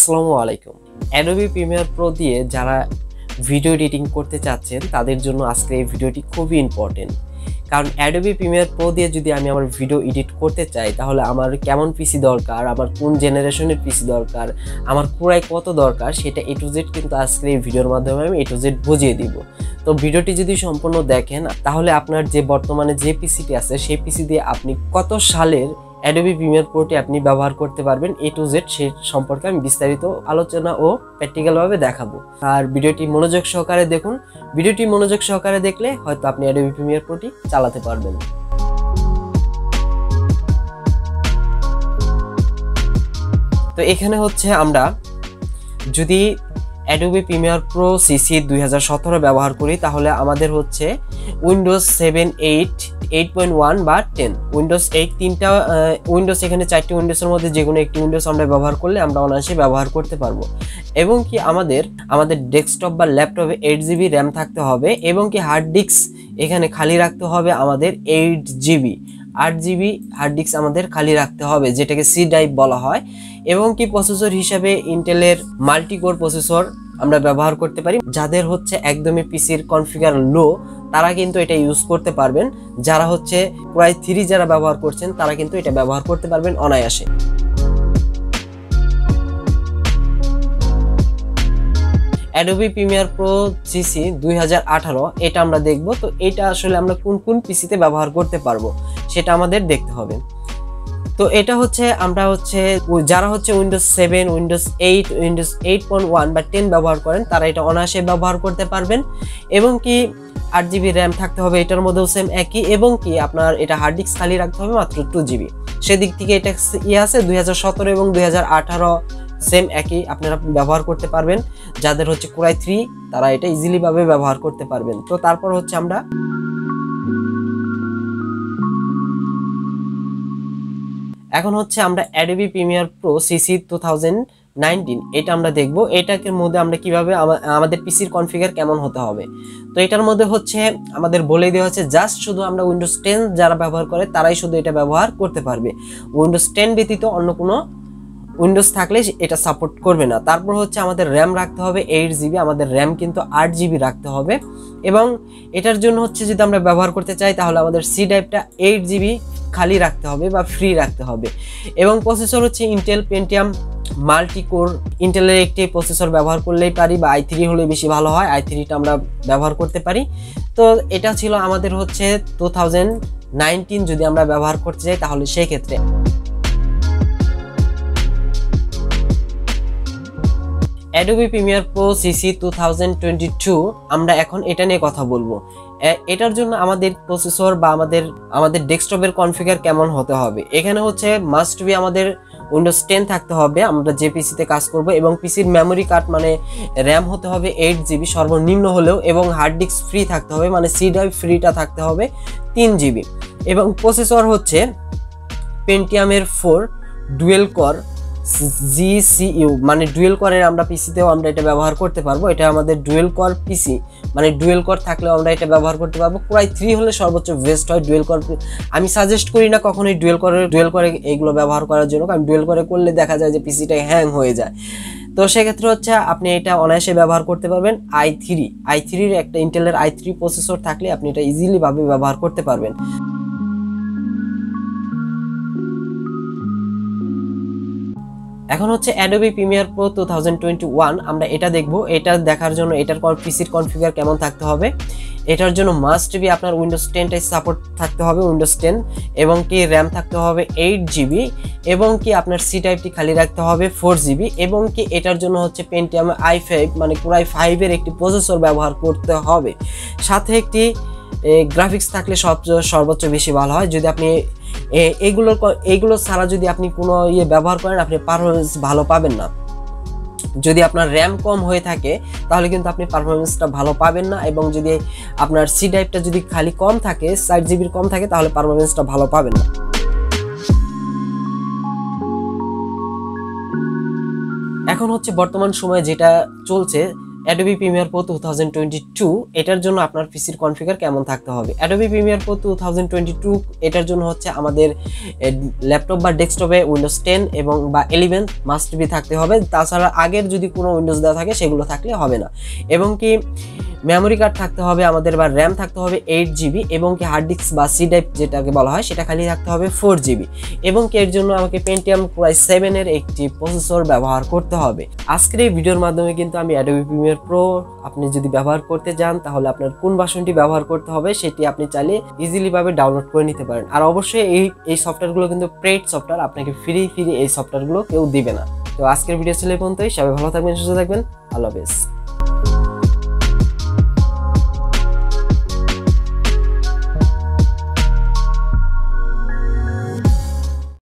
আসসালামু আলাইকুম। Adobe Premiere Pro দিয়ে যারা ভিডিও এডিটিং করতে চাচ্ছেন তাদের জন্য আজকে এই ভিডিওটি খুবই ইম্পর্টেন্ট। কারণ অ্যাডোবি প্রিমিয়ার প্রো দিয়ে যদি আমি আমার ভিডিও এডিট করতে চাই তাহলে আমার কেমন পিসি দরকার, আমার কোন জেনারেশনের পিসি দরকার, আমার পুরাই কত দরকার সেটা A to Z কিন্তু আজকে এই ভিডিওর মাধ্যমে আমি A to Z বুঝিয়ে দিব। তো ভিডিওটি যদি সম্পূর্ণ দেখেন তাহলে আপনার যে বর্তমানে যে পিসিটি আছে সেই পিসি দিয়ে আপনি কত সালের অ্যাডোবি প্রিমিয়ার প্রোটি আপনি ব্যবহার করতে পারবেন A to Z সেই সম্পর্কে আমি বিস্তারিত আলোচনা ও প্র্যাকটিক্যালভাবে দেখাবো। আর ভিডিওটি মনোযোগ সহকারে দেখুন। ভিডিওটি মনোযোগ সহকারে দেখলে হয়তো আপনি অ্যাডোবি প্রিমিয়ার প্রোটি চালাতে পারবেন। তো এখানে হচ্ছে আমরা যদি অ্যাডোবি প্রিমিয়ার প্রো সিসি 2017 ব্যবহার করি তাহলে আমাদের হচ্ছে উইন্ডোজ 7, 8, 8.1 বা 10, উইন্ডোজ 8 তিনটা উইন্ডোজ, এখানে 4টি উইন্ডোজের মধ্যে যে কোনো একটি উইন্ডোজ আমরা ব্যবহার করলে আমরা অনায়াসে ব্যবহার করতে পারবো। এবং কি আমাদের ডেস্কটপ বা ল্যাপটপে 8GB র্যাম থাকতে হবে এবং কি হার্ড ডিস্ক এখানে খালি রাখতে হবে আমাদের 8GB হার্ড ডিস্ক আমাদের খালি রাখতে হবে, যেটাকে সি ড্রাইভ বলা হয়। এবং কি প্রসেসর হিসাবে ইন্টেলের মাল্টিকোর প্রসেসর আমরা ব্যবহার করতে পারি। যাদের হচ্ছে একদমই পিসির কনফিগার লো তারা কিন্তু এটা ইউজ করতে পারবেন। যারা হচ্ছে প্রায় 3 যারা ব্যবহার করছেন তারা কিন্তু এটা ব্যবহার করতে পারবেন অনায়াসে। অ্যাডোবি প্রিমিয়ার প্রো সিসি 2018 এটা আমরা দেখব। তো এটা আসলে আমরা কোন পিসিতে ব্যবহার করতে পারবো সেটা আমাদের দেখতে হবে। তো এটা হচ্ছে আমরা যারা হচ্ছে উইন্ডোজ 7, উইন্ডোজ 8, উইন্ডোজ 8.1 বা 10 ব্যবহার করেন তারা এটা অনায়াসে ব্যবহার করতে পারবেন। এবং কি 8GB র্যাম থাকতে হবে, এটার মধ্যেও সেম একই। এবং কি আপনার এটা হার্ড ডিস্ক খালি রাখতে হবে মাত্র 2GB। সেদিক থেকে এটা আছে 2017 এবং 2018 সেম একই, আপনারা ব্যবহার করতে পারবেন। যাদের হচ্ছে কোরাই 3 তারা এটা ইজিলি ভাবে ব্যবহার করতে পারবেন। তো তারপর হচ্ছে আমরা এখন হচ্ছে আমরা অ্যাডোবি প্রিমিয়ার প্রো সিসি 2019 এটা আমরা দেখব। এটার মধ্যে আমরা কিভাবে আমাদের পিসির কনফিগার কেমন হতে হবে। তো এটার মধ্যে হচ্ছে আমাদের বলে দেওয়া হচ্ছে জাস্ট শুধু আমরা উইন্ডোজ 10 যারা ব্যবহার করে তারাই শুধু এটা ব্যবহার করতে পারবে। উইন্ডোজ 10 ব্যতীত অন্য কোনো উইন্ডোজ থাকলে এটা সাপোর্ট করবে না। তারপর হচ্ছে আমাদের র্যাম রাখতে হবে 8GB, আমাদের র্যাম কিন্তু 8GB রাখতে হবে। এবং এটার জন্য হচ্ছে যদি আমরা ব্যবহার করতে চাই তাহলে আমাদের সি ড্রাইভটা 8GB খালি রাখতে হবে বা ফ্রি রাখতে হবে। এবং প্রসেসর হচ্ছে ইন্টেল পেন্টিয়াম মাল্টিকোর, ইন্টেলের একটি প্রসেসর ব্যবহার করলেই পারি বা i3 হলে বেশি ভালো হয়, i3টা আমরা ব্যবহার করতে পারি। তো এটা ছিল আমাদের হচ্ছে 2019 যদি আমরা ব্যবহার করতে চাই তাহলে সেই ক্ষেত্রে। অ্যাডোবি প্রিমিয়ার প্রো সিসি 2022 আমরা এখন এটা নিয়ে কথা বলবো। এটার জন্য আমাদের প্রসেসর বা আমাদের ডেস্কটপের কনফিগার কেমন হতে হবে। এখানে হচ্ছে মাস্ট বি আমাদের উইন্ডোজ 10 থাকতে হবে আমরা যে পিসিতে কাজ করব। এবং পিসির মেমোরি কার্ড মানে র্যাম হতে হবে 8GB সর্বনিম্ন হলেও। এবং হার্ড ডিস্ক ফ্রি থাকতে হবে, মানে সি ড্রাইভ ফ্রিটা থাকতে হবে 3GB। এবং প্রসেসর হচ্ছে পেন্টিয়ামের 4 ডুয়েল কোর GCU, মানে ডুয়েল কোরের আমরা পিসিতেও আমরা এটা ব্যবহার করতে পারবো। এটা আমাদের ডুয়েল কোর পিসি, মানে ডুয়েল কোর থাকলেও আমরা এটা ব্যবহার করতে পারবো। প্রায় 3 হলে সর্বোচ্চ বেস্ট হয়। ডুয়েল কোর আমি সাজেস্ট করি না কখনোই ডুয়েল কোরে এইগুলো ব্যবহার করার জন্য, কারণ ডুয়েল কোরে করলে দেখা যায় যে পিসিটা হ্যাং হয়ে যায়। তো সেক্ষেত্রে হচ্ছে আপনি এটা অনায়াসে ব্যবহার করতে পারবেন। i3-র একটা ইন্টেলের i3 প্রসেসর থাকলে আপনি এটা ইজিলি ভাবে ব্যবহার করতে পারবেন। এখন হচ্ছে অ্যাডোবি প্রিমিয়ার প্রো 2021 আমরা এটা দেখব। এটা দেখার জন্য এটার পিসির কনফিগার কেমন থাকতে হবে এটার জন্য মাস্ট বি আপনার উইন্ডোজ 10টাই সাপোর্ট থাকতে হবে, উইন্ডোজ 10। এবং কি র্যাম থাকতে হবে 8GB। এবং কি আপনার সি টাইপটি খালি রাখতে হবে 4GB। এবং কি এটার জন্য হচ্ছে পেন্টিয়াম i5 মানে কোরাই 5-এর একটি প্রসেসর ব্যবহার করতে হবে। সাথে একটি গ্রাফিক্স থাকলে সর্বোচ্চ বেশি ভালো হয়। যদি আপনি এইগুলো ছাড়া যদি আপনি কোনো ব্যবহার করেন আপনি পারফরমেন্স ভালো পাবেন না। যদি আপনার র্যাম কম হয়ে থাকে তাহলে কিন্তু আপনি পারফরমেন্সটা ভালো পাবেন না। এবং যদি আপনার সি ড্রাইভটা যদি খালি কম থাকে 4GB কম থাকে তাহলে পারফরমেন্সটা ভালো পাবেন না। এখন হচ্ছে বর্তমান সময়ে যেটা চলছে Adobe Premiere Pro 2022 এটার জন্য আপনার পিসির কনফিগার কেমন থাকতে হবে। Adobe Premiere Pro 2022 এটার জন্য হচ্ছে আমাদের ল্যাপটপ বা ডেস্কটপে উইন্ডোজ 10 এবং বা 11 মাস্ট বি থাকতে হবে। তাছাড়া আগের যদি কোনো উইন্ডোজ দেওয়া থাকে সেগুলো থাকলে হবে না। এবং কি মেমোরি কার্ড থাকতে হবে আমাদের বা র্যাম থাকতে হবে 8GB এবং কি হার্ড ডিস্ক বা সি ড্রাইভ যেটাকে বলা হয় সেটা খালি থাকতে হবে 4GB এবং কি এর জন্য আমাকে Pentium Core i7 এর একটি প্রসেসর ব্যবহার করতে হবে। আজকের এই ভিডিওর মাধ্যমে কিন্তু আমি Adobe Premiere Pro আপনি যদি ব্যবহার করতে যান তাহলে আপনার কোন ভার্সনটি ব্যবহার করতে হবে সেটি আপনি চাইলে ইজিলি ভাবে ডাউনলোড করে নিতে পারেন। আর অবশ্যই এই সফটওয়্যারগুলো কিন্তু পেইড সফটওয়্যার, আপনাকে ফ্রি এই সফটওয়্যারগুলো কেউ দিবে না। তো আজকের ভিডিও ছিল এই পর্যন্তই। সবাই ভালো থাকবেন, সুস্থ থাকবেন। আল্লাহ হাফেজ।